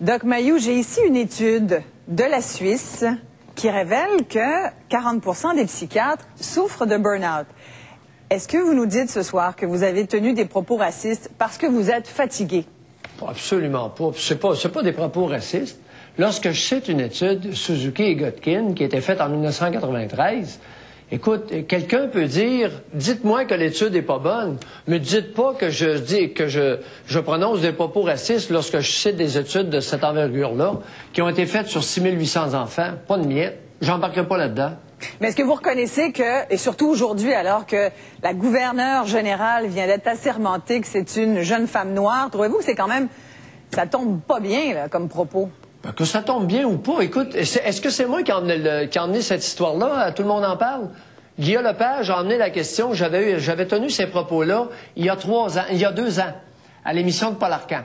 Doc Mayou, j'ai ici une étude de la Suisse qui révèle que 40% des psychiatres souffrent de burn-out. Est-ce que vous nous dites ce soir que vous avez tenu des propos racistes parce que vous êtes fatigué? Absolument pas. C'est pas des propos racistes. Lorsque je cite une étude Suzuki et Godkin qui a été faite en 1993, écoute, quelqu'un peut dire, dites-moi que l'étude est pas bonne, mais dites pas que je prononce des propos racistes lorsque je cite des études de cette envergure-là qui ont été faites sur 6800 enfants. Pas de miettes. J'embarquerai pas là-dedans. Mais est-ce que vous reconnaissez que, et surtout aujourd'hui, alors que la gouverneure générale vient d'être assermentée que c'est une jeune femme noire, trouvez-vous que c'est quand même, ça tombe pas bien, là, comme propos? Que ça tombe bien ou pas, écoute, est-ce que c'est moi qui ai emmené cette histoire-là? Tout le monde en parle? Guillaume Lepage a emmené la question, j'avais tenu ces propos-là il y a 2 ans, à l'émission de Paul Arcand.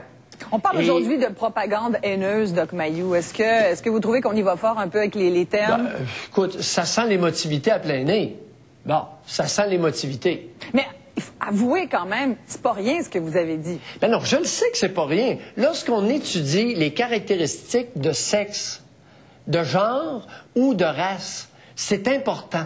On parle aujourd'hui de propagande haineuse, Doc Mayou. Est-ce que vous trouvez qu'on y va fort un peu avec les termes? Écoute, ça sent l'émotivité à plein nez. Bon, ça sent l'émotivité. Mais avouez quand même, c'est pas rien ce que vous avez dit. Ben non, je le sais que c'est pas rien. Lorsqu'on étudie les caractéristiques de sexe, de genre ou de race, c'est important.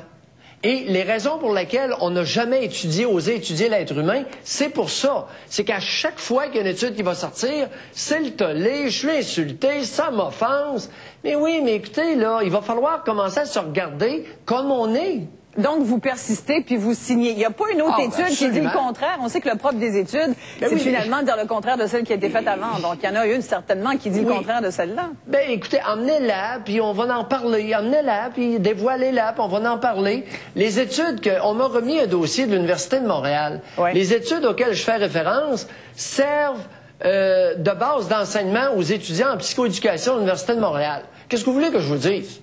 Et les raisons pour lesquelles on n'a jamais osé étudier l'être humain, c'est pour ça. C'est qu'à chaque fois qu'il y a une étude qui va sortir, c'est le tollé, je suis insulté, ça m'offense. Mais oui, mais écoutez, là, il va falloir commencer à se regarder comme on est. Donc, vous persistez puis vous signez. Il n'y a pas une autre étude qui dit le contraire. On sait que le propre des études, c'est finalement de dire le contraire de celle qui a été faite avant. Donc, il y en a une certainement qui dit le contraire de celle-là. Ben, écoutez, emmenez-la, puis on va en parler. Emmenez-la, puis dévoilez-la, puis on va en parler. Les études on m'a remis un dossier de l'Université de Montréal. Ouais. Les études auxquelles je fais référence servent de base d'enseignement aux étudiants en psychoéducation de l'Université de Montréal. Qu'est-ce que vous voulez que je vous dise?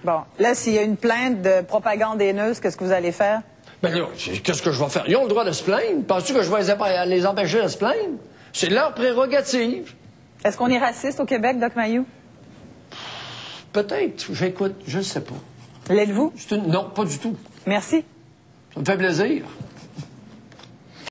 Bon, là, s'il y a une plainte de propagande haineuse, qu'est-ce que vous allez faire? Ben là, qu'est-ce que je vais faire? Ils ont le droit de se plaindre. Penses-tu que je vais les empêcher de se plaindre? C'est leur prérogative. Est-ce qu'on est raciste au Québec, Doc Mayou? Peut-être. J'écoute, je ne sais pas. L'êtes-vous? Non, pas du tout. Merci. Ça me fait plaisir.